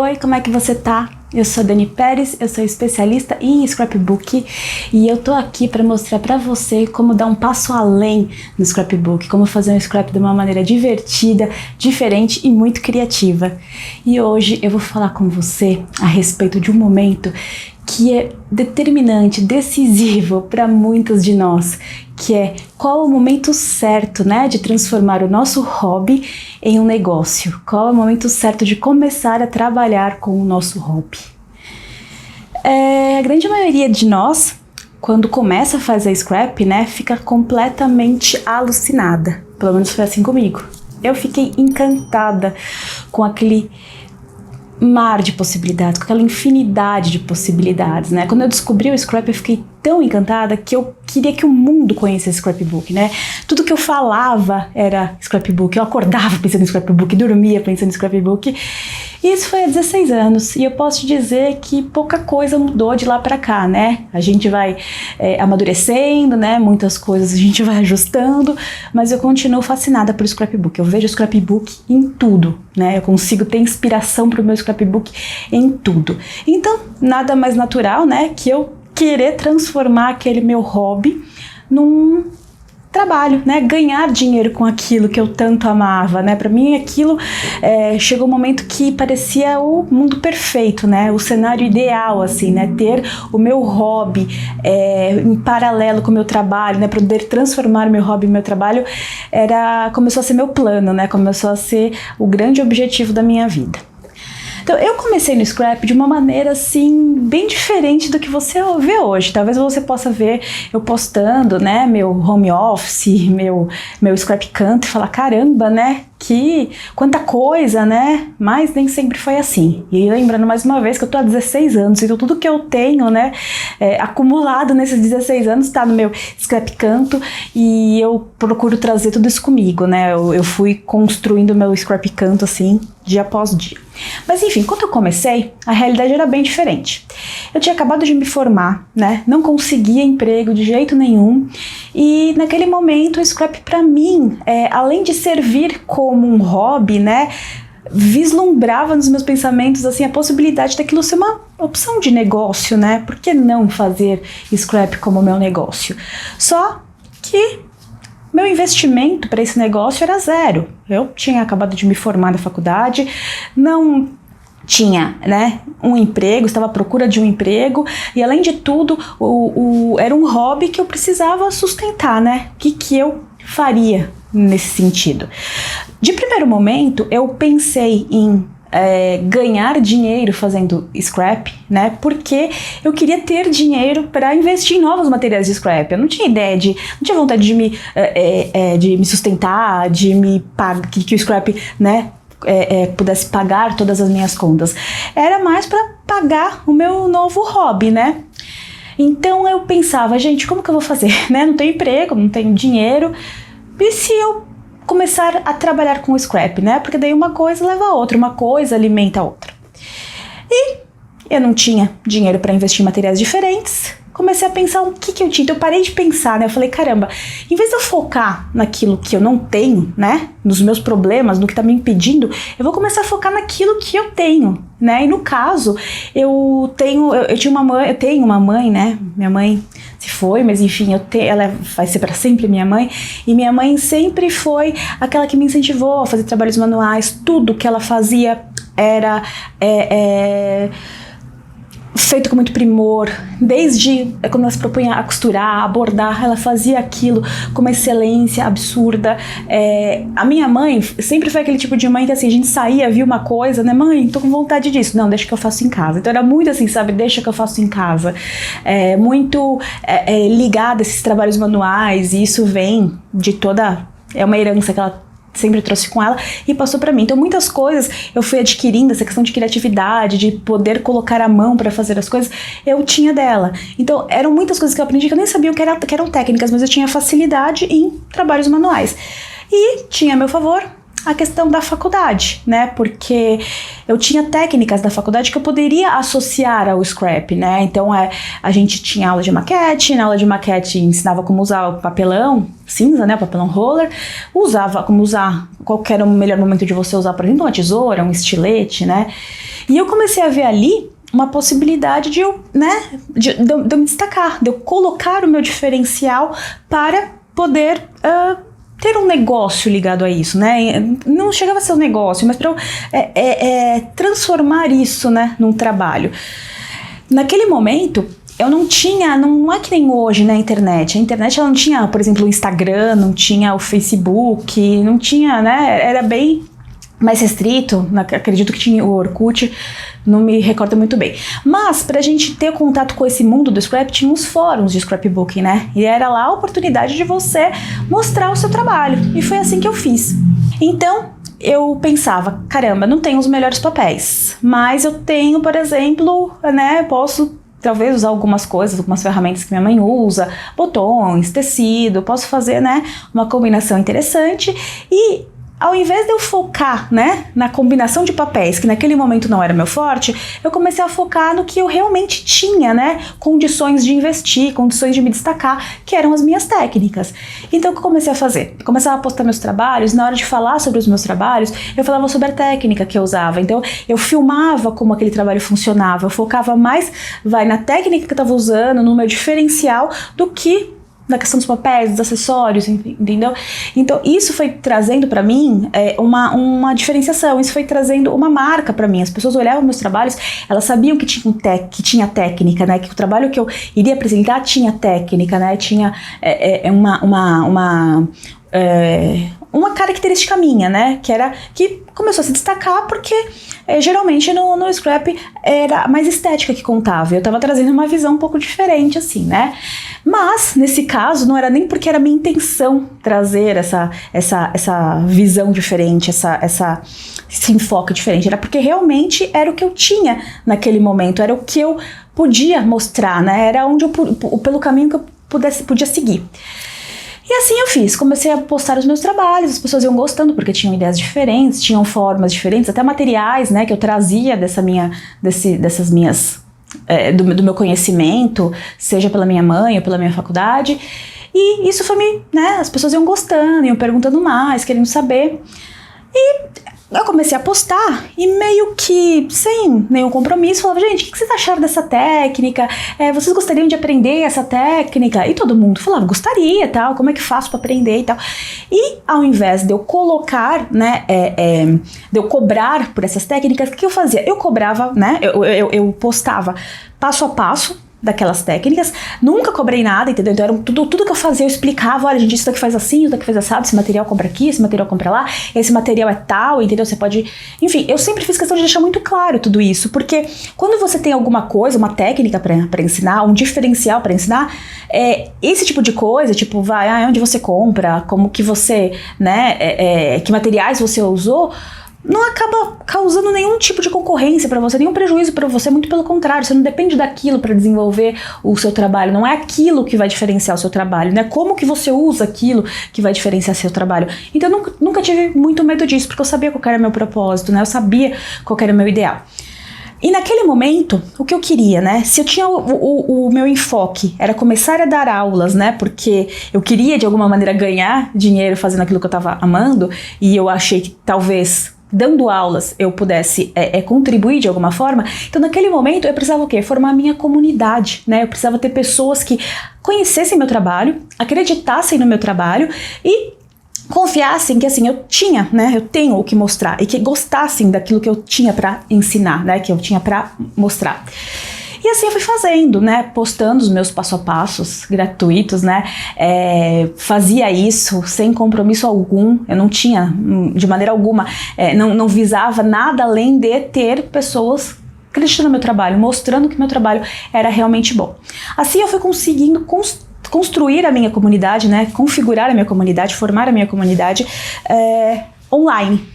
Oi, como é que você tá? Eu sou a Dani Pérez, eu sou especialista em scrapbook e eu tô aqui para mostrar para você como dar um passo além no scrapbook, como fazer um scrap de uma maneira divertida, diferente e muito criativa. E hoje eu vou falar com você a respeito de um momento que é determinante, decisivo para muitos de nós, que é qual é o momento certo, né, de transformar o nosso hobby em um negócio. Qual é o momento certo de começar a trabalhar com o nosso hobby. A grande maioria de nós, quando começa a fazer scrap, né, fica completamente alucinada. Pelo menos foi assim comigo. Eu fiquei encantada com aquele mar de possibilidades, com aquela infinidade de possibilidades, né? Quando eu descobri o scrap, eu fiquei tão encantada que eu queria que o mundo conhecesse scrapbook, né? Tudo que eu falava era scrapbook, eu acordava pensando em scrapbook, dormia pensando em scrapbook. E isso foi há 16 anos, e eu posso te dizer que pouca coisa mudou de lá pra cá, né? A gente vai amadurecendo, né? Muitas coisas a gente vai ajustando, mas eu continuo fascinada por scrapbook. Eu vejo scrapbook em tudo, né? Eu consigo ter inspiração pro meu scrapbook em tudo. Então, nada mais natural, né? Que eu querer transformar aquele meu hobby num trabalho, né? Ganhar dinheiro com aquilo que eu tanto amava, né? Para mim aquilo chegou um momento que parecia o mundo perfeito, né? O cenário ideal, assim, né? Ter o meu hobby em paralelo com o meu trabalho, né? Poder transformar o meu hobby em meu trabalho começou a ser meu plano, né? Começou a ser o grande objetivo da minha vida. Então, eu comecei no scrap de uma maneira, assim, bem diferente do que você vê hoje. Talvez você possa ver eu postando, né, meu home office, meu scrap canto e falar, caramba, né, quanta coisa, né, mas nem sempre foi assim. E lembrando mais uma vez que eu tô há 16 anos, então tudo que eu tenho, né, acumulado nesses 16 anos tá no meu scrap canto e eu procuro trazer tudo isso comigo, né, eu fui construindo meu scrap canto, assim, dia após dia. Mas enfim, quando eu comecei, a realidade era bem diferente. Eu tinha acabado de me formar, né? Não conseguia emprego de jeito nenhum. E naquele momento o scrap para mim, além de servir como um hobby, né? Vislumbrava nos meus pensamentos assim a possibilidade daquilo ser uma opção de negócio, né? Por que não fazer scrap como meu negócio? Só que meu investimento para esse negócio era zero. Eu tinha acabado de me formar na faculdade, não tinha, né, um emprego, estava à procura de um emprego e além de tudo, era um hobby que eu precisava sustentar, né? O que eu faria nesse sentido? De primeiro momento, eu pensei em ganhar dinheiro fazendo scrap, né? Porque eu queria ter dinheiro para investir em novos materiais de scrap. Eu não tinha ideia não tinha vontade de me sustentar, de me pagar, que o scrap, né? Pudesse pagar todas as minhas contas. Era mais para pagar o meu novo hobby, né? Então eu pensava, gente, como que eu vou fazer? Né? Não tenho emprego, não tenho dinheiro. E se eu começar a trabalhar com o scrap, né? Porque daí uma coisa leva a outra, uma coisa alimenta a outra. E eu não tinha dinheiro para investir em materiais diferentes. Comecei a pensar o que eu tinha. Então eu parei de pensar, né? Eu falei, caramba, em vez de eu focar naquilo que eu não tenho, né? Nos meus problemas, no que tá me impedindo, eu vou começar a focar naquilo que eu tenho, né? E no caso, eu tenho uma mãe, né? Minha mãe se foi, mas enfim, ela vai ser para sempre minha mãe. E minha mãe sempre foi aquela que me incentivou a fazer trabalhos manuais. Tudo que ela fazia era feito com muito primor, desde quando ela se propunha a costurar, a bordar, ela fazia aquilo com uma excelência absurda. A minha mãe sempre foi aquele tipo de mãe que assim, a gente saía, via uma coisa, né, mãe, tô com vontade disso, não, deixa que eu faço em casa. Então era muito assim, sabe, deixa que eu faço em casa, muito ligada a esses trabalhos manuais, e isso vem de é uma herança que ela sempre trouxe com ela e passou pra mim. Então muitas coisas eu fui adquirindo, essa questão de criatividade, de poder colocar a mão pra fazer as coisas, eu tinha dela. Então eram muitas coisas que eu aprendi que eu nem sabia que eram técnicas, mas eu tinha facilidade em trabalhos manuais. E tinha a meu favor a questão da faculdade, né? Porque eu tinha técnicas da faculdade que eu poderia associar ao scrap, né? Então a gente tinha aula de maquete, na aula de maquete ensinava como usar o papelão cinza, né? O papelão roller, como usar, qual que era o melhor momento de você usar, por exemplo, uma tesoura, um estilete, né? E eu comecei a ver ali uma possibilidade de eu, né, de eu me destacar, de eu colocar o meu diferencial para poder ter um negócio ligado a isso, né? Não chegava a ser um negócio, mas para eu transformar isso, né, num trabalho. Naquele momento, eu não tinha, não é que nem hoje na internet. A internet ela não tinha, por exemplo, o Instagram, não tinha o Facebook, não tinha, né? Era bem mais restrito, acredito que tinha o Orkut, não me recordo muito bem. Mas, pra gente ter contato com esse mundo do scrap, tinha uns fóruns de scrapbooking, né? E era lá a oportunidade de você mostrar o seu trabalho. E foi assim que eu fiz. Então, eu pensava, caramba, não tenho os melhores papéis, mas eu tenho, por exemplo, né, posso talvez usar algumas coisas, algumas ferramentas que minha mãe usa, botões, tecido, posso fazer, né, uma combinação interessante e ao invés de eu focar, né, na combinação de papéis, que naquele momento não era meu forte, eu comecei a focar no que eu realmente tinha, né, condições de investir, condições de me destacar, que eram as minhas técnicas. Então o que eu comecei a fazer? Eu começava a postar meus trabalhos, na hora de falar sobre os meus trabalhos, eu falava sobre a técnica que eu usava. Então eu filmava como aquele trabalho funcionava, eu focava mais, na técnica que eu estava usando, no meu diferencial, do que na questão dos papéis, dos acessórios, entendeu? Então isso foi trazendo para mim uma diferenciação, isso foi trazendo uma marca para mim. As pessoas olhavam meus trabalhos, elas sabiam que tinha técnica, né? Que o trabalho que eu iria apresentar tinha técnica, né? Tinha uma característica minha, né? Que começou a se destacar porque geralmente no scrap era mais estética que contava. Eu tava trazendo uma visão um pouco diferente, assim, né? Mas, nesse caso, não era nem porque era minha intenção trazer essa visão diferente, esse enfoque diferente. Era porque realmente era o que eu tinha naquele momento, era o que eu podia mostrar, né? Era onde pelo caminho que eu podia seguir. E assim eu fiz, comecei a postar os meus trabalhos, as pessoas iam gostando porque tinham ideias diferentes, tinham formas diferentes, até materiais, né, que eu trazia dessas minhas, do meu conhecimento, seja pela minha mãe ou pela minha faculdade, e isso foi né, as pessoas iam gostando, iam perguntando mais, querendo saber, e eu comecei a postar e meio que sem nenhum compromisso, falava, gente, o que vocês acharam dessa técnica? Vocês gostariam de aprender essa técnica? E todo mundo falava, gostaria, tal, como é que faço para aprender e tal. E ao invés de eu colocar, né, de eu cobrar por essas técnicas, o que eu fazia? Eu cobrava, né, eu postava passo a passo daquelas técnicas, nunca cobrei nada, entendeu? Então era tudo que eu fazia, eu explicava, olha gente, isso daqui faz assim, isso daqui faz assado, esse material compra aqui, esse material compra lá, esse material é tal, entendeu? Você pode... Enfim, eu sempre fiz questão de deixar muito claro tudo isso, porque quando você tem alguma coisa, uma técnica para ensinar, um diferencial para ensinar, esse tipo de coisa, tipo, onde você compra, como que você, né, que materiais você usou, não acaba causando nenhum tipo de concorrência para você, nenhum prejuízo para você, muito pelo contrário, você não depende daquilo para desenvolver o seu trabalho, não é aquilo que vai diferenciar o seu trabalho, né? Como que você usa aquilo que vai diferenciar seu trabalho. Então eu nunca tive muito medo disso, porque eu sabia qual era o meu propósito, né? Eu sabia qual era o meu ideal. E naquele momento, o que eu queria, né? Se eu tinha o meu enfoque, era começar a dar aulas, né? Porque eu queria, de alguma maneira, ganhar dinheiro fazendo aquilo que eu tava amando, e eu achei que talvez dando aulas eu pudesse contribuir de alguma forma. Então naquele momento eu precisava o quê? Formar a minha comunidade, né? Eu precisava ter pessoas que conhecessem meu trabalho, acreditassem no meu trabalho e confiassem que assim, eu tenho o que mostrar e que gostassem daquilo que eu tinha para ensinar, né? Que eu tinha para mostrar. E assim eu fui fazendo, né, postando os meus passo a passos gratuitos, né, fazia isso sem compromisso algum, eu não tinha, de maneira alguma, não visava nada além de ter pessoas acreditando no meu trabalho, mostrando que meu trabalho era realmente bom. Assim eu fui conseguindo construir a minha comunidade, né, configurar a minha comunidade, formar a minha comunidade online.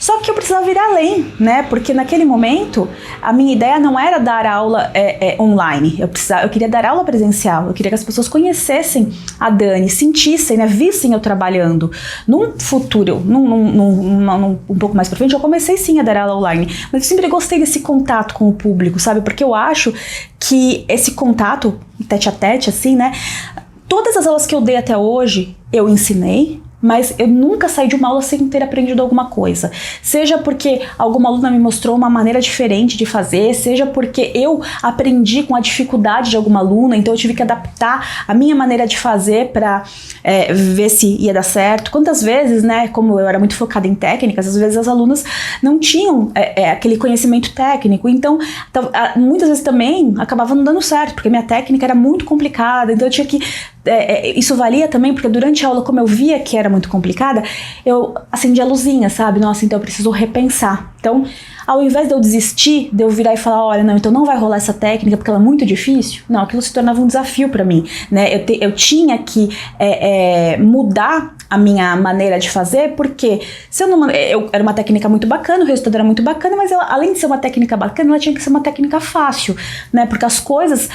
Só que eu precisava ir além, né? Porque naquele momento a minha ideia não era dar aula online. Eu queria dar aula presencial. Eu queria que as pessoas conhecessem a Dani, sentissem, né? Vissem eu trabalhando. Num futuro, um pouco mais pra frente, eu comecei sim a dar aula online. Mas eu sempre gostei desse contato com o público, sabe? Porque eu acho que esse contato, tete a tete, assim, né? Todas as aulas que eu dei até hoje, eu ensinei. mas eu nunca saí de uma aula sem ter aprendido alguma coisa. Seja porque alguma aluna me mostrou uma maneira diferente de fazer, seja porque eu aprendi com a dificuldade de alguma aluna, então eu tive que adaptar a minha maneira de fazer para ver se ia dar certo. Quantas vezes, né, como eu era muito focada em técnicas, às vezes as alunas não tinham aquele conhecimento técnico, então muitas vezes também acabava não dando certo, porque minha técnica era muito complicada, então eu tinha que isso valia também, porque durante a aula, como eu via que era muito complicada, eu acendia a luzinha, sabe? Nossa, então eu preciso repensar. Então, ao invés de eu desistir, de eu virar e falar, olha, não, então não vai rolar essa técnica porque ela é muito difícil, não, aquilo se tornava um desafio para mim, né? Eu tinha que mudar a minha maneira de fazer, porque se era uma técnica muito bacana, o resultado era muito bacana, mas ela, além de ser uma técnica bacana, ela tinha que ser uma técnica fácil, né? Porque as coisas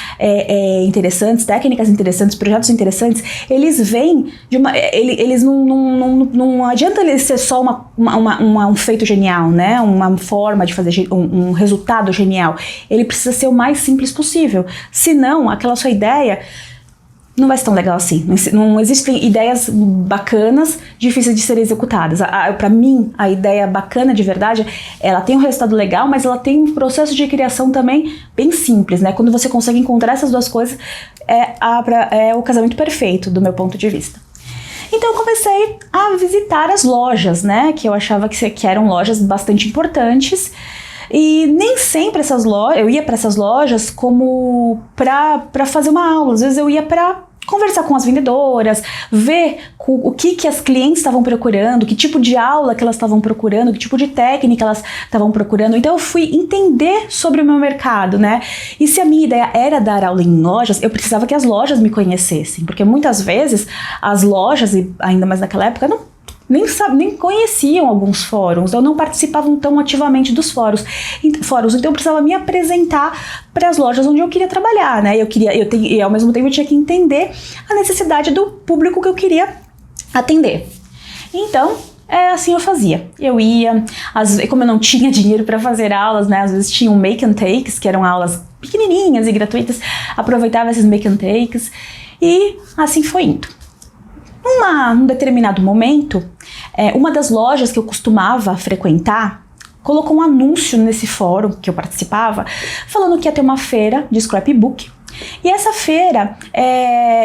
interessantes, técnicas interessantes, projetos interessantes, eles vêm de eles não adianta eles ser só um feito genial, né? Uma forma de fazer um resultado genial. Ele precisa ser o mais simples possível. Senão, aquela sua ideia não vai ser tão legal assim. Não existem ideias bacanas difíceis de serem executadas. Para mim, a ideia bacana de verdade, ela tem um resultado legal, mas ela tem um processo de criação também bem simples, né? Quando você consegue encontrar essas duas coisas, é o casamento perfeito, do meu ponto de vista. Então eu comecei a visitar as lojas, né? Que eu achava que eram lojas bastante importantes. E nem sempre eu ia para essas lojas como para fazer uma aula. Às vezes eu ia para conversar com as vendedoras, ver o que as clientes estavam procurando, que tipo de aula que elas estavam procurando, que tipo de técnica elas estavam procurando. Então eu fui entender sobre o meu mercado, né? E se a minha ideia era dar aula em lojas, eu precisava que as lojas me conhecessem, porque muitas vezes as lojas, e ainda mais naquela época, nem conheciam alguns fóruns, ou não participavam tão ativamente dos fóruns, então eu precisava me apresentar para as lojas onde eu queria trabalhar, né? E ao mesmo tempo eu tinha que entender a necessidade do público que eu queria atender. Então, assim eu fazia. Eu ia, como eu não tinha dinheiro para fazer aulas, né? Às vezes tinha um make and takes, que eram aulas pequenininhas e gratuitas, aproveitava esses make and takes e assim foi indo. Num determinado momento, uma das lojas que eu costumava frequentar colocou um anúncio nesse fórum que eu participava, falando que ia ter uma feira de scrapbook. E essa feira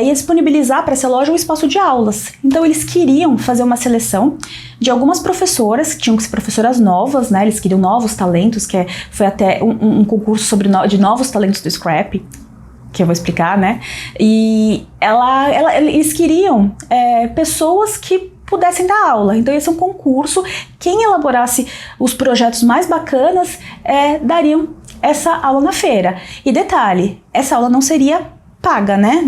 ia disponibilizar para essa loja um espaço de aulas. Então eles queriam fazer uma seleção de algumas professoras, que tinham que ser professoras novas, né? Eles queriam novos talentos, foi até um concurso de novos talentos do Scrap, que eu vou explicar, né? E eles queriam pessoas que pudessem dar aula. Então esse é um concurso. Quem elaborasse os projetos mais bacanas dariam essa aula na feira. E detalhe, essa aula não seria paga, né?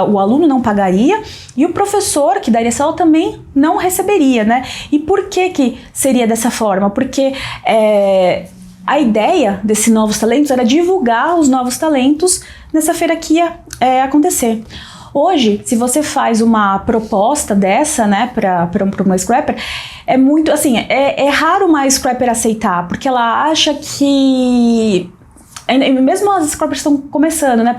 O aluno não pagaria e o professor que daria essa aula também não receberia, né? E por que seria dessa forma? Porque a ideia desses novos talentos era divulgar os novos talentos nessa feira que ia acontecer. Hoje, se você faz uma proposta dessa, né, para uma scrapper, é muito, assim, é raro uma scrapper aceitar, porque ela acha que... Mesmo as scrappers estão começando, né?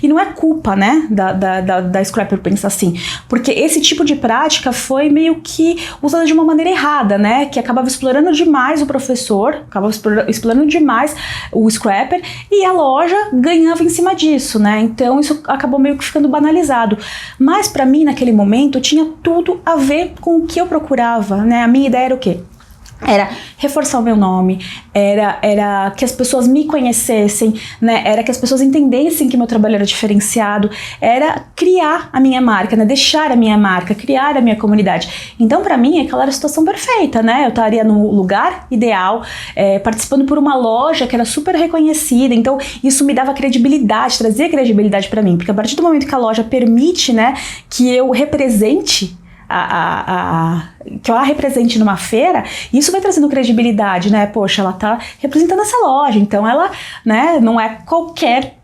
E não é culpa, né, da scrapper pensar assim. Porque esse tipo de prática foi meio que usada de uma maneira errada, né? Que acabava explorando demais o professor, acabava explorando demais o scrapper, e a loja ganhava em cima disso, né? Então isso acabou meio que ficando banalizado. Mas pra mim, naquele momento, tinha tudo a ver com o que eu procurava, né? A minha ideia era o quê? Era reforçar o meu nome, era que as pessoas me conhecessem, né? Era que as pessoas entendessem que meu trabalho era diferenciado, era criar a minha marca, né? Deixar a minha marca, criar a minha comunidade. Então, para mim, aquela era a situação perfeita, né? Eu estaria no lugar ideal, participando por uma loja que era super reconhecida, então isso me dava credibilidade, trazia credibilidade para mim, porque a partir do momento que a loja permite, né, que eu represente que eu a represente numa feira, isso vai trazendo credibilidade, né? Poxa, ela tá representando essa loja, então ela, né, não é qualquer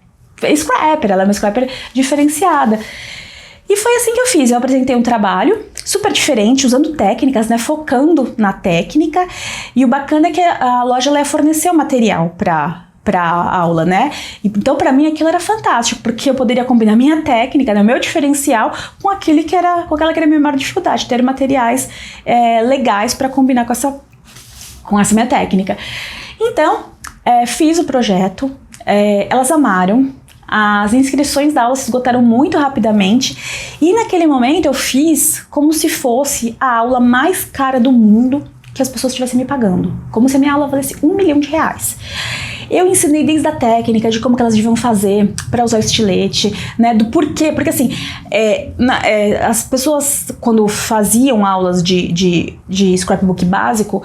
scrapper, ela é uma scrapper diferenciada. E foi assim que eu fiz, eu apresentei um trabalho super diferente, usando técnicas, né, focando na técnica, e o bacana é que a loja ela ia fornecer o material para para aula, né? Então, para mim, aquilo era fantástico, porque eu poderia combinar minha técnica, né, o meu diferencial, com aquela que era a minha maior dificuldade, ter materiais legais para combinar com essa minha técnica. Então, fiz o projeto, elas amaram, as inscrições da aula se esgotaram muito rapidamente, e naquele momento eu fiz como se fosse a aula mais cara do mundo que as pessoas estivessem me pagando, como se a minha aula valesse R$1 milhão. Eu ensinei desde a técnica, de como que elas deviam fazer para usar o estilete, né, do porquê, porque assim, as pessoas quando faziam aulas de scrapbook básico,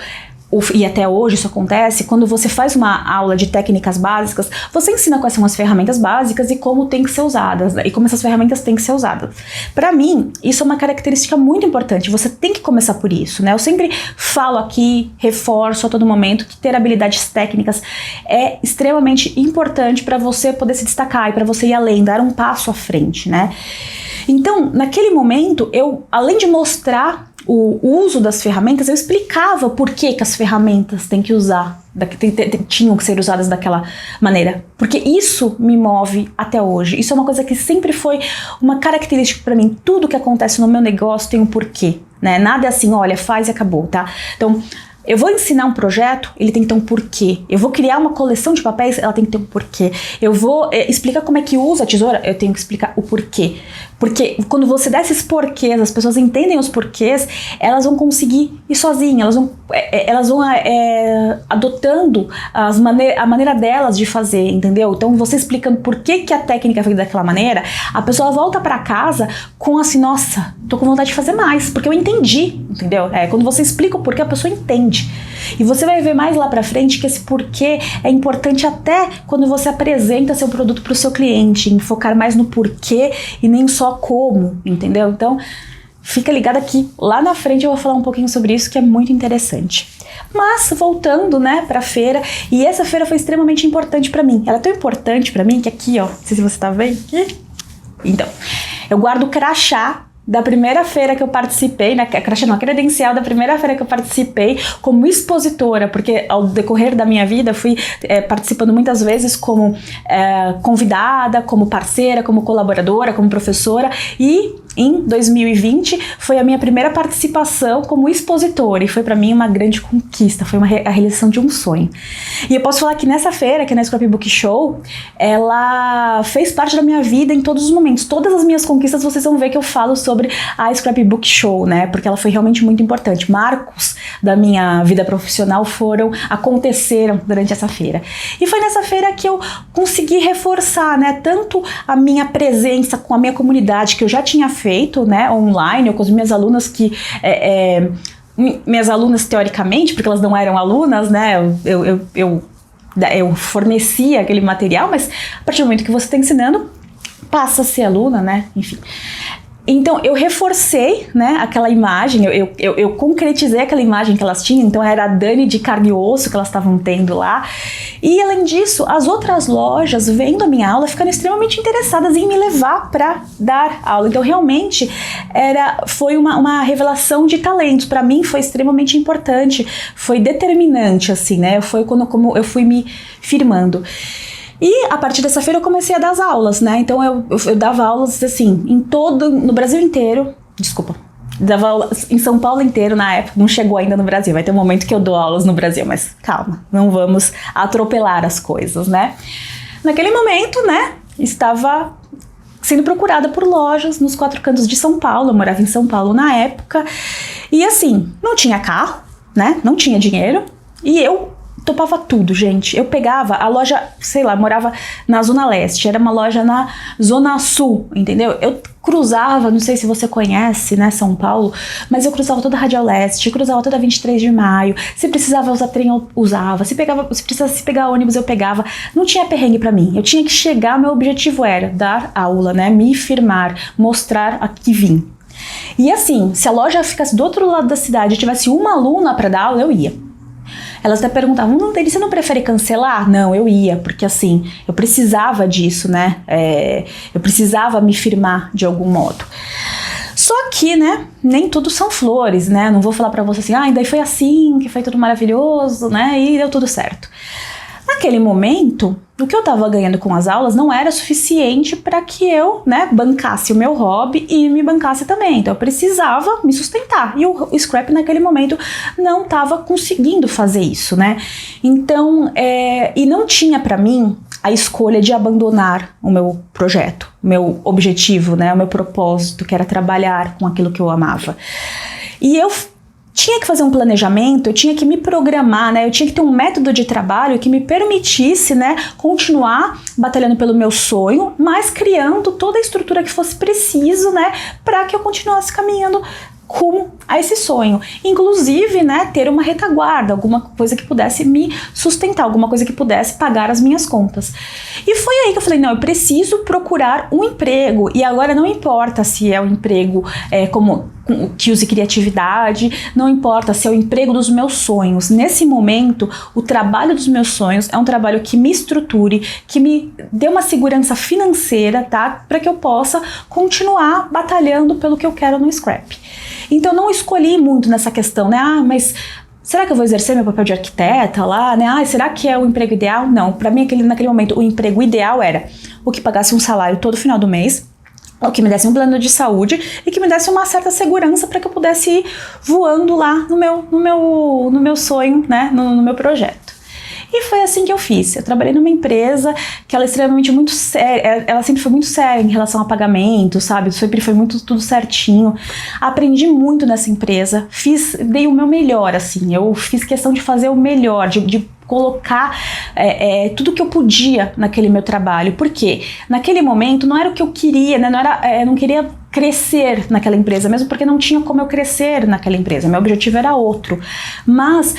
e até hoje isso acontece, quando você faz uma aula de técnicas básicas, você ensina quais são as ferramentas básicas e como tem que ser usadas, né? E como essas ferramentas têm que ser usadas. Para mim, isso é uma característica muito importante, você tem que começar por isso, né? Eu sempre falo aqui, reforço a todo momento, que ter habilidades técnicas é extremamente importante para você poder se destacar e para você ir além, dar um passo à frente, né? Então, naquele momento, eu, além de mostrar o uso das ferramentas, eu explicava por que as ferramentas tinham que ser usadas daquela maneira, porque isso me move até hoje. Isso é uma coisa que sempre foi uma característica para mim. Tudo que acontece no meu negócio tem um porquê, né? Nada é assim, olha, faz e acabou, tá? Então, eu vou ensinar um projeto, ele tem que ter um porquê. Eu vou criar uma coleção de papéis, ela tem que ter um porquê. Eu vou explicar como é que usa a tesoura, eu tenho que explicar o porquê. Porque quando você dá esses porquês, as pessoas entendem os porquês, elas vão conseguir ir sozinhas, elas vão adotando a maneira delas de fazer, entendeu? Então, você explicando por que a técnica é feita daquela maneira, a pessoa volta pra casa com assim, nossa, tô com vontade de fazer mais, porque eu entendi, entendeu? Quando você explica o porquê, a pessoa entende. E você vai ver mais lá pra frente que esse porquê é importante até quando você apresenta seu produto pro seu cliente, em focar mais no porquê e nem só como, entendeu? Então, fica ligado aqui, lá na frente eu vou falar um pouquinho sobre isso, que é muito interessante. Mas, voltando, né, pra feira, e essa feira foi extremamente importante pra mim. Ela é tão importante pra mim que aqui, ó, não sei se você tá vendo aqui. Então, eu guardo o crachá da primeira feira que eu participei, né, a credencial da primeira feira que eu participei como expositora, porque ao decorrer da minha vida fui participando muitas vezes como convidada, como parceira, como colaboradora, como professora, e em 2020 foi a minha primeira participação como expositora, e foi para mim uma grande conquista, foi a realização de um sonho. E eu posso falar que nessa feira, que é na Scrapbook Show, ela fez parte da minha vida em todos os momentos. Todas as minhas conquistas vocês vão ver que eu falo sobre a Scrapbook Show, né? Porque ela foi realmente muito importante. Marcos da minha vida profissional aconteceram durante essa feira. E foi nessa feira que eu consegui reforçar, né, tanto a minha presença com a minha comunidade, que eu já tinha feito, né, online, ou com as minhas alunas minhas alunas teoricamente, porque elas não eram alunas, né, eu fornecia aquele material, mas a partir do momento que você está ensinando, passa a ser aluna, né, enfim. Então, eu reforcei, né, aquela imagem, eu concretizei aquela imagem que elas tinham, então era a Dani de carne e osso que elas estavam tendo lá. E, além disso, as outras lojas, vendo a minha aula, ficaram extremamente interessadas em me levar para dar aula. Então, realmente, foi uma revelação de talentos. Para mim, foi extremamente importante, foi determinante, assim, né, foi como eu fui me firmando. E a partir dessa feira eu comecei a dar as aulas, né? Então eu dava aulas assim, no Brasil inteiro, dava aulas em São Paulo inteiro na época, não chegou ainda no Brasil, vai ter um momento que eu dou aulas no Brasil, mas calma, não vamos atropelar as coisas, né? Naquele momento, né, estava sendo procurada por lojas nos 4 cantos de São Paulo, eu morava em São Paulo na época, e assim, não tinha carro, né, não tinha dinheiro, e eu topava tudo, gente. Eu pegava a loja, sei lá, morava na Zona Leste, era uma loja na Zona Sul, entendeu? Eu cruzava, não sei se você conhece, né, São Paulo, mas eu cruzava toda a Radial Leste, cruzava toda a 23 de Maio, se precisava usar trem, eu usava, se precisasse pegar ônibus, eu pegava, não tinha perrengue pra mim, eu tinha que chegar, meu objetivo era dar aula, né, me firmar, mostrar a que vim. E assim, se a loja ficasse do outro lado da cidade e tivesse uma aluna pra dar aula, eu ia. Elas até perguntavam, você não prefere cancelar? Não, eu ia, porque assim, eu precisava disso, né? Eu precisava me firmar de algum modo. Só que, né, nem tudo são flores, né? Não vou falar pra você assim, daí foi assim, que foi tudo maravilhoso, né? E deu tudo certo. Naquele momento, o que eu estava ganhando com as aulas não era suficiente para que eu, né, bancasse o meu hobby e me bancasse também. Então eu precisava me sustentar. E o Scrap naquele momento não estava conseguindo fazer isso, né? Então, e não tinha para mim a escolha de abandonar o meu projeto, o meu objetivo, né, o meu propósito, que era trabalhar com aquilo que eu amava. E eu tinha que fazer um planejamento, eu tinha que me programar, né? Eu tinha que ter um método de trabalho que me permitisse, né, continuar batalhando pelo meu sonho, mas criando toda a estrutura que fosse preciso, né, para que eu continuasse caminhando rumo a esse sonho. Inclusive, né, ter uma retaguarda, alguma coisa que pudesse me sustentar, alguma coisa que pudesse pagar as minhas contas. E foi aí que eu falei, não, eu preciso procurar um emprego. E agora não importa se é um emprego que use criatividade, não importa se é o emprego dos meus sonhos. Nesse momento, o trabalho dos meus sonhos é um trabalho que me estruture, que me dê uma segurança financeira, tá? Para que eu possa continuar batalhando pelo que eu quero no Scrap. Então não escolhi muito nessa questão, né? Mas será que eu vou exercer meu papel de arquiteta lá, né? Será que é o emprego ideal? Não, para mim naquele momento o emprego ideal era o que pagasse um salário todo final do mês, o que me desse um plano de saúde e que me desse uma certa segurança para que eu pudesse ir voando lá no meu sonho, né? No meu projeto. E foi assim que eu fiz. Eu trabalhei numa empresa que ela é extremamente muito séria, ela sempre foi muito séria em relação a pagamento, sabe? Sempre foi muito tudo certinho. Aprendi muito nessa empresa, dei o meu melhor, assim. Eu fiz questão de fazer o melhor, de colocar tudo que eu podia naquele meu trabalho. Porque naquele momento não era o que eu queria, né? Não queria crescer naquela empresa, mesmo porque não tinha como eu crescer naquela empresa, meu objetivo era outro, mas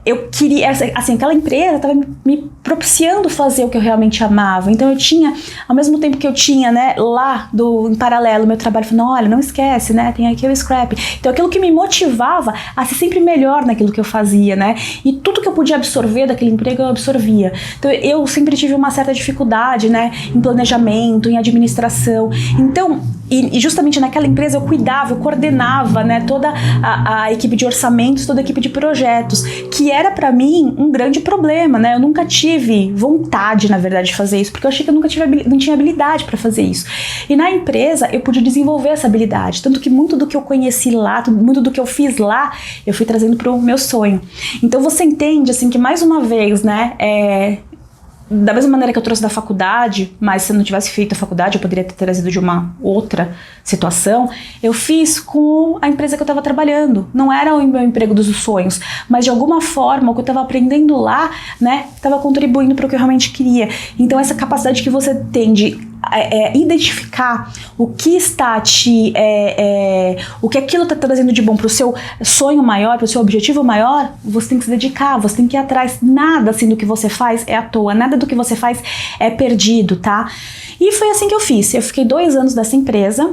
eu queria, assim, aquela empresa estava me propiciando fazer o que eu realmente amava, então eu tinha, ao mesmo tempo que eu tinha, né, lá em paralelo, meu trabalho, falando, olha, não esquece, né, tem aqui o Scrap, então aquilo que me motivava a ser sempre melhor naquilo que eu fazia, né, e tudo que eu podia absorver daquele emprego eu absorvia, então eu sempre tive uma certa dificuldade, né, em planejamento, em administração, então e justamente naquela empresa eu cuidava, eu coordenava, né, toda a equipe de orçamentos, toda a equipe de projetos, que era para mim um grande problema, né? Eu nunca tive vontade, na verdade, de fazer isso, porque eu achei que eu não tinha habilidade para fazer isso. E na empresa eu pude desenvolver essa habilidade, tanto que muito do que eu conheci lá, muito do que eu fiz lá, eu fui trazendo pro meu sonho. Então você entende, assim, que mais uma vez, né, da mesma maneira que eu trouxe da faculdade, mas se eu não tivesse feito a faculdade, eu poderia ter trazido de uma outra situação, eu fiz com a empresa que eu estava trabalhando. Não era o meu emprego dos sonhos, mas de alguma forma o que eu estava aprendendo lá, né, estava contribuindo para o que eu realmente queria. Então essa capacidade que você tem de identificar o que está o que aquilo está trazendo de bom para o seu sonho maior, para o seu objetivo maior, você tem que se dedicar, você tem que ir atrás. Nada assim do que você faz é à toa, nada do que você faz é perdido, tá? E foi assim que eu fiz. Eu fiquei 2 anos nessa empresa.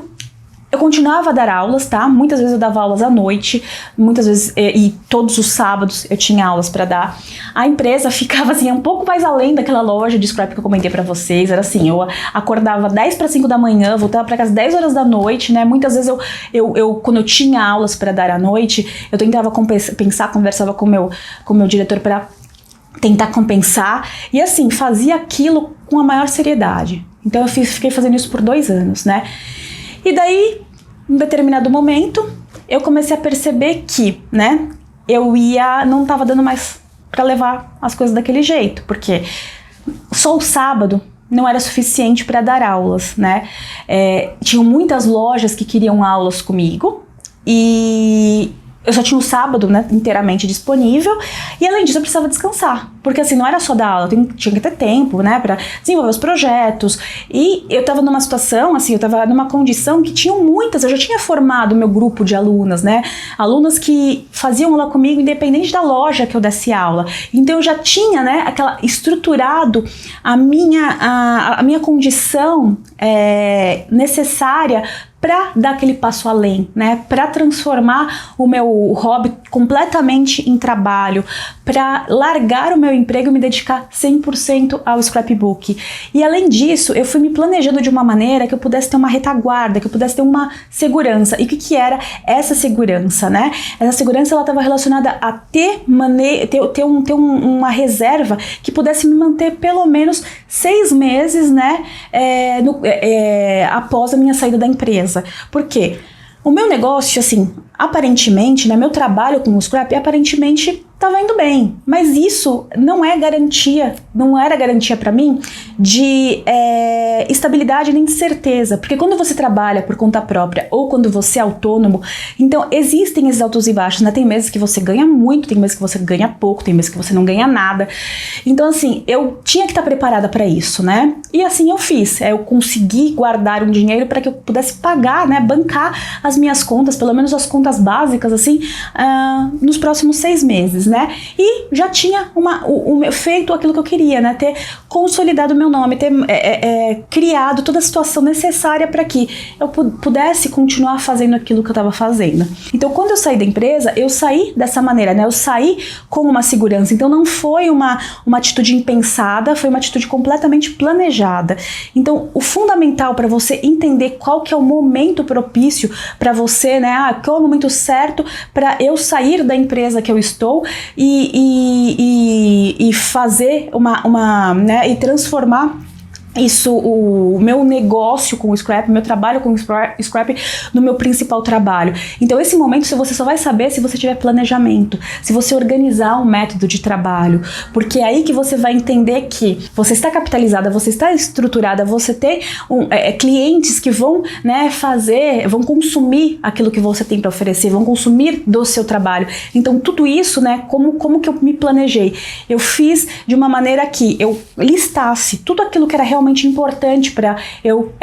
Eu continuava a dar aulas, tá? Muitas vezes eu dava aulas à noite, muitas vezes, e todos os sábados eu tinha aulas para dar. A empresa ficava assim, um pouco mais além daquela loja de Scrap que eu comentei para vocês. Era assim, eu acordava 10 para 5 da manhã, voltava para casa 10 horas da noite, né? Muitas vezes quando eu tinha aulas para dar à noite, eu tentava compensar, conversava com o meu diretor para tentar compensar. E assim, fazia aquilo com a maior seriedade. Então eu fiquei fazendo isso por 2 anos, né? E daí, em determinado momento, eu comecei a perceber que, né, não estava dando mais para levar as coisas daquele jeito, porque só o sábado não era suficiente para dar aulas, né? Tinham muitas lojas que queriam aulas comigo e eu só tinha o sábado, né, inteiramente disponível, e além disso eu precisava descansar, porque assim, não era só dar aula, tinha que ter tempo, né, para desenvolver os projetos, e eu tava numa situação, assim, eu tava numa condição que tinham muitas, eu já tinha formado meu grupo de alunas, né, alunas que faziam aula comigo independente da loja que eu desse aula, então eu já tinha, né, estruturado a minha condição necessária para dar aquele passo além, né? Para transformar o meu hobby completamente em trabalho, para largar o meu meu emprego e me dedicar 100% ao scrapbook. E além disso, eu fui me planejando de uma maneira que eu pudesse ter uma retaguarda, que eu pudesse ter uma segurança. E o que era essa segurança, né? Essa segurança, ela estava relacionada a ter uma reserva que pudesse me manter pelo menos 6 meses, né? Após a minha saída da empresa. Por quê? O meu negócio, assim, aparentemente, né, meu trabalho com o scrap, aparentemente estava indo bem, mas isso não é garantia, não era garantia para mim de estabilidade nem de certeza, porque quando você trabalha por conta própria ou quando você é autônomo, então existem esses altos e baixos, né? Tem meses que você ganha muito, tem meses que você ganha pouco, tem meses que você não ganha nada. Então, assim, eu tinha que estar preparada para isso, né? E assim eu fiz, eu consegui guardar um dinheiro para que eu pudesse pagar, né, bancar as minhas contas, pelo menos as contas básicas, assim, nos próximos 6 meses, né? E já tinha feito aquilo que eu queria, né? Ter consolidado o meu nome, ter criado toda a situação necessária para que eu pudesse continuar fazendo aquilo que eu estava fazendo. Então, quando eu saí da empresa, eu saí dessa maneira, né? Eu saí com uma segurança. Então, não foi uma atitude impensada, foi uma atitude completamente planejada. Então, o fundamental para você entender qual que é o momento propício para você, né? Qual é o momento certo para eu sair da empresa que eu estou e fazer né, e transformar isso, o meu negócio com o scrap, meu trabalho com o scrap no meu principal trabalho. Então esse momento você só vai saber se você tiver planejamento, se você organizar um método de trabalho, porque é aí que você vai entender que você está capitalizada, você está estruturada, você tem clientes que vão, né, vão consumir aquilo que você tem para oferecer, vão consumir do seu trabalho. Então tudo isso, né, como que eu me planejei? Eu fiz de uma maneira que eu listasse tudo aquilo que era realmente importante para eu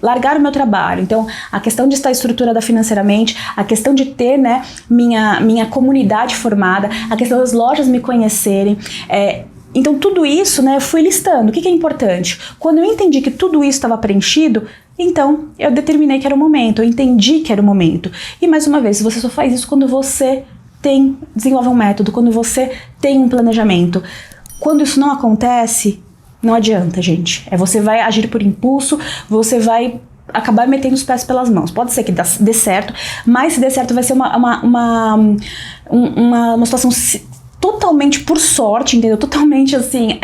largar o meu trabalho. Então, a questão de estar estruturada financeiramente, a questão de ter, né, minha comunidade formada, a questão das lojas me conhecerem, então tudo isso, né, eu fui listando. O que é importante? Quando eu entendi que tudo isso estava preenchido, então eu determinei que era o momento, eu entendi que era o momento. E mais uma vez, você só faz isso quando você desenvolve um método, quando você tem um planejamento. Quando isso não acontece, não adianta, gente. Você vai agir por impulso, você vai acabar metendo os pés pelas mãos. Pode ser que dê certo, mas se der certo vai ser uma situação totalmente por sorte, entendeu? Totalmente assim,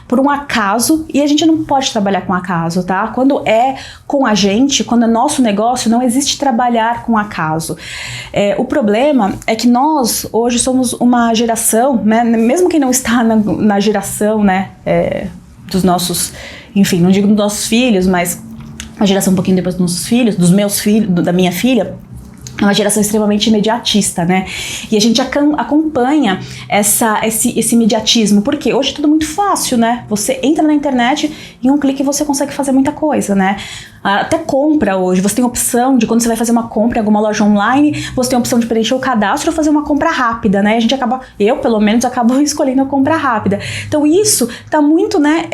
por um acaso, e a gente não pode trabalhar com acaso, tá? Quando é com a gente, quando é nosso negócio, não existe trabalhar com acaso. O problema é que nós, hoje, somos uma geração, né? Mesmo quem não está na geração, né, dos nossos, enfim, não digo dos nossos filhos, mas a geração um pouquinho depois dos nossos filhos, dos meus filhos, da minha filha, é uma geração extremamente imediatista, né? E a gente acompanha esse imediatismo, porque hoje é tudo muito fácil, né? Você entra na internet e em um clique você consegue fazer muita coisa, né? Até compra hoje, você tem a opção de, quando você vai fazer uma compra em alguma loja online, você tem a opção de preencher o cadastro ou fazer uma compra rápida, né? Eu pelo menos acabo escolhendo a compra rápida. Então isso tá muito, né,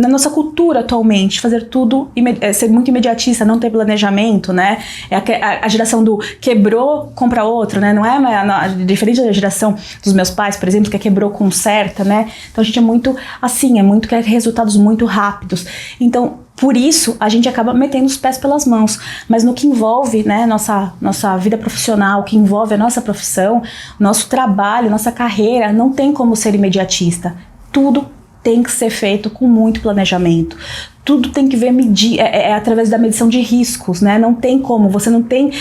na nossa cultura atualmente, fazer tudo, ser muito imediatista, não ter planejamento, né? A geração do quebrou, compra outro, né? Não é diferente da geração dos meus pais, por exemplo, que quebrou, conserta, né? Então a gente é muito assim, quer resultados muito rápidos. Então, por isso, a gente acaba metendo os pés pelas mãos. Mas no que envolve, né, nossa vida profissional, que envolve a nossa profissão, nosso trabalho, nossa carreira, não tem como ser imediatista. Tudo tem que ser feito com muito planejamento. Tudo tem que medir através da medição de riscos, né? Não tem como, você não tem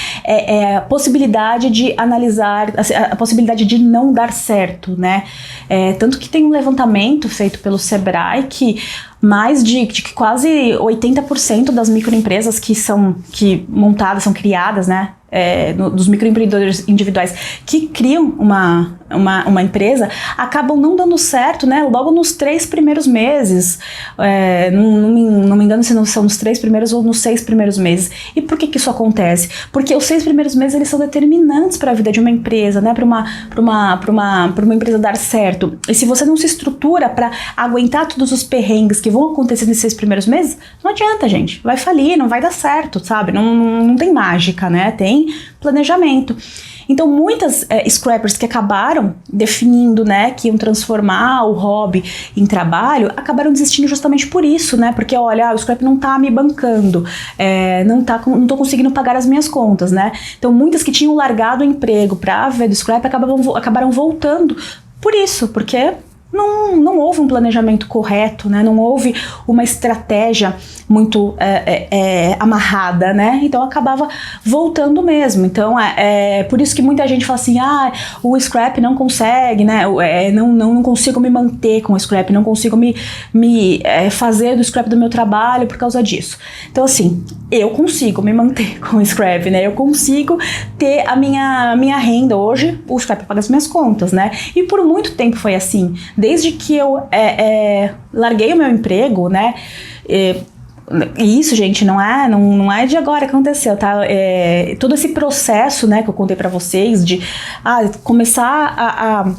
a possibilidade de analisar, a possibilidade de não dar certo, né? Tanto que tem um levantamento feito pelo Sebrae que mais de quase 80% das microempresas que são montadas, são criadas, né? Dos microempreendedores individuais que criam uma empresa, acabam não dando certo, né? Logo nos 3 primeiros meses. Não me engano se não são nos 3 primeiros ou nos 6 primeiros meses. E por que isso acontece? Porque os 6 primeiros meses eles são determinantes para a vida de uma empresa, né? Para uma empresa dar certo. E se você não se estrutura para aguentar todos os perrengues que vão acontecer nesses 6 primeiros meses, não adianta, gente. Vai falir, não vai dar certo, sabe? Não tem mágica, né? Tem planejamento. Então muitas scrappers que acabaram definindo, né, que iam transformar o hobby em trabalho, acabaram desistindo justamente por isso, né, porque olha, o scrap não tá me bancando, não tô conseguindo pagar as minhas contas, né. Então muitas que tinham largado o emprego para ver do scrap acabaram voltando por isso, porque não houve um planejamento correto, né? Não houve uma estratégia muito amarrada, né? Então acabava voltando mesmo. Então por isso que muita gente fala assim, o scrap não consegue, né? Não consigo me manter com o scrap, não consigo me fazer do scrap do meu trabalho por causa disso. Então assim, eu consigo me manter com o scrap, né? Eu consigo ter a minha renda hoje, o scrap paga as minhas contas, né? E por muito tempo foi assim. Desde que eu larguei o meu emprego, né? E isso, gente, não é de agora que aconteceu, tá? Todo esse processo, né, que eu contei pra vocês de começar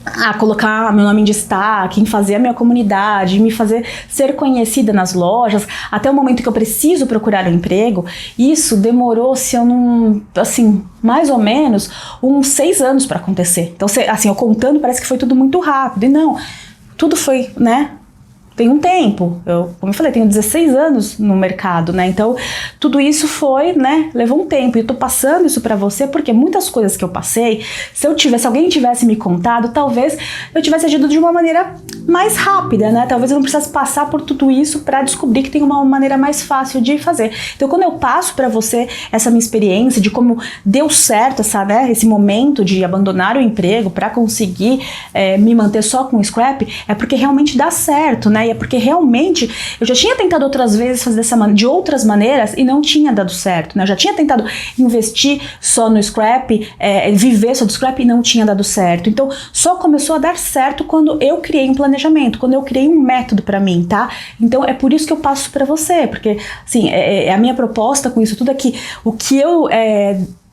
a colocar meu nome em destaque, em fazer a minha comunidade, me fazer ser conhecida nas lojas, até o momento que eu preciso procurar um emprego, isso demorou, se eu não, assim, mais ou menos uns 6 anos para acontecer. Então, assim, eu contando, parece que foi tudo muito rápido, e não, tudo foi, né, tem um tempo, como eu falei, tenho 16 anos no mercado, né, então tudo isso foi, né, levou um tempo, e eu tô passando isso pra você porque muitas coisas que eu passei, se alguém tivesse me contado, talvez eu tivesse agido de uma maneira mais rápida, né, talvez eu não precisasse passar por tudo isso pra descobrir que tem uma maneira mais fácil de fazer. Então quando eu passo pra você essa minha experiência de como deu certo esse momento de abandonar o emprego pra conseguir me manter só com o scrap, é porque realmente dá certo, né, e é porque realmente eu já tinha tentado outras vezes fazer de outras maneiras e não tinha dado certo, né? Eu já tinha tentado investir só no scrap, viver só do scrap e não tinha dado certo. Então só começou a dar certo quando eu criei um planejamento, quando eu criei um método pra mim, tá? Então é por isso que eu passo pra você, porque assim, a minha proposta com isso tudo é que o que eu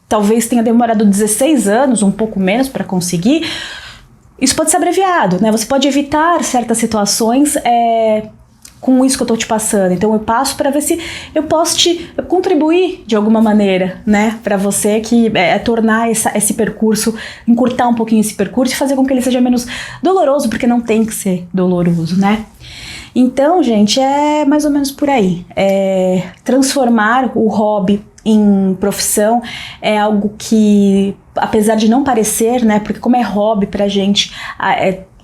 talvez tenha demorado 16 anos, um pouco menos pra conseguir, isso pode ser abreviado, né? Você pode evitar certas situações com isso que eu tô te passando. Então eu passo para ver se eu posso te contribuir de alguma maneira, né? Para você que tornar esse percurso, encurtar um pouquinho esse percurso e fazer com que ele seja menos doloroso, porque não tem que ser doloroso, né? Então, gente, é mais ou menos por aí. Transformar o hobby em profissão é algo que, apesar de não parecer, né, porque como é hobby pra gente,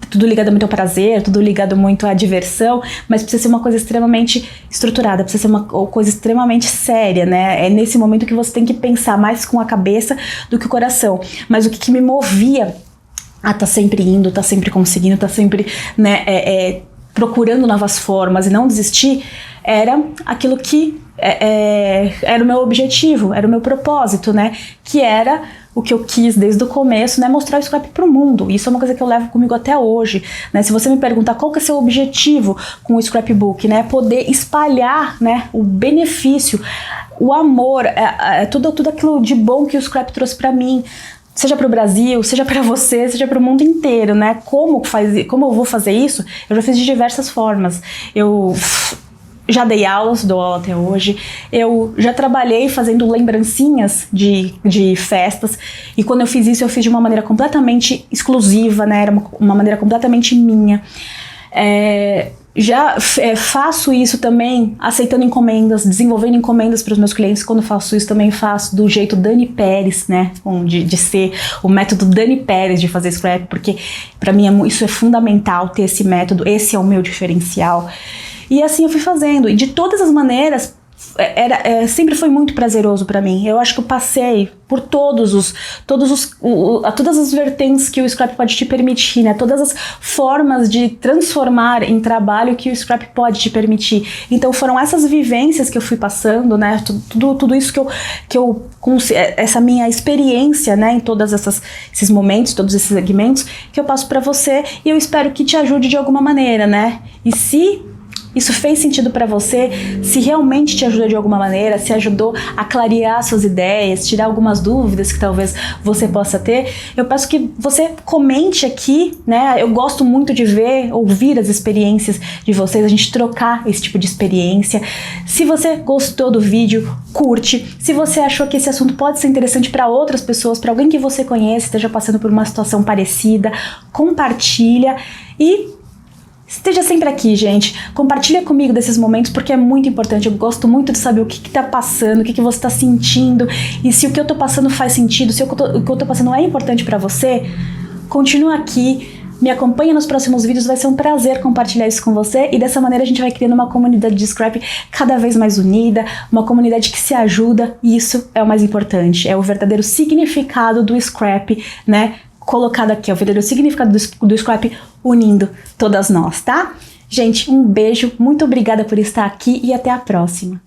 tudo ligado muito ao prazer, tudo ligado muito à diversão, mas precisa ser uma coisa extremamente estruturada, precisa ser uma coisa extremamente séria, né? É nesse momento que você tem que pensar mais com a cabeça do que o coração. Mas o que me movia a tá sempre indo, tá sempre conseguindo, tá sempre, né, procurando novas formas e não desistir, era aquilo que era o meu objetivo, era o meu propósito, né? Que era o que eu quis desde o começo, né? Mostrar o scrap pro mundo. Isso é uma coisa que eu levo comigo até hoje, né? Se você me perguntar qual que é seu objetivo com o scrapbook, né? Poder espalhar, né, o benefício, o amor, tudo aquilo de bom que o scrap trouxe pra mim, seja para o Brasil, seja para você, seja para o mundo inteiro, né? Como eu vou fazer isso? Eu já fiz de diversas formas. Eu já dei aulas, dou aula até hoje. Eu já trabalhei fazendo lembrancinhas de festas. E quando eu fiz isso, eu fiz de uma maneira completamente exclusiva, né? Era uma maneira completamente minha. Já faço isso também aceitando encomendas, desenvolvendo encomendas para os meus clientes. Quando eu faço isso, também faço do jeito Dani Pérez, né? De ser o método Dani Pérez de fazer scrap, porque para mim isso é fundamental, ter esse método, esse é o meu diferencial. E assim eu fui fazendo, e de todas as maneiras, sempre foi muito prazeroso pra mim. Eu acho que eu passei por todas as vertentes que o scrap pode te permitir, né? Todas as formas de transformar em trabalho que o scrap pode te permitir. Então foram essas vivências que eu fui passando, né? Tudo isso essa minha experiência, né? Em todos esses momentos, todos esses segmentos que eu passo pra você, e eu espero que te ajude de alguma maneira, né? E se isso fez sentido pra você, se realmente te ajudou de alguma maneira, se ajudou a clarear suas ideias, tirar algumas dúvidas que talvez você possa ter, eu peço que você comente aqui, né? Eu gosto muito de ver, ouvir as experiências de vocês, a gente trocar esse tipo de experiência. Se você gostou do vídeo, curte. Se você achou que esse assunto pode ser interessante para outras pessoas, para alguém que você conhece, esteja passando por uma situação parecida, compartilha e esteja sempre aqui, gente. Compartilha comigo desses momentos porque é muito importante. Eu gosto muito de saber o que tá passando, o que você tá sentindo e se o que eu tô passando faz sentido, se o que eu tô passando é importante para você. Continua aqui. Me acompanha nos próximos vídeos, vai ser um prazer compartilhar isso com você e dessa maneira a gente vai criando uma comunidade de scrap cada vez mais unida, uma comunidade que se ajuda e isso é o mais importante, é o verdadeiro significado do scrap, né, colocado aqui, é o verdadeiro significado do scrap unindo todas nós, tá? Gente, um beijo, muito obrigada por estar aqui e até a próxima.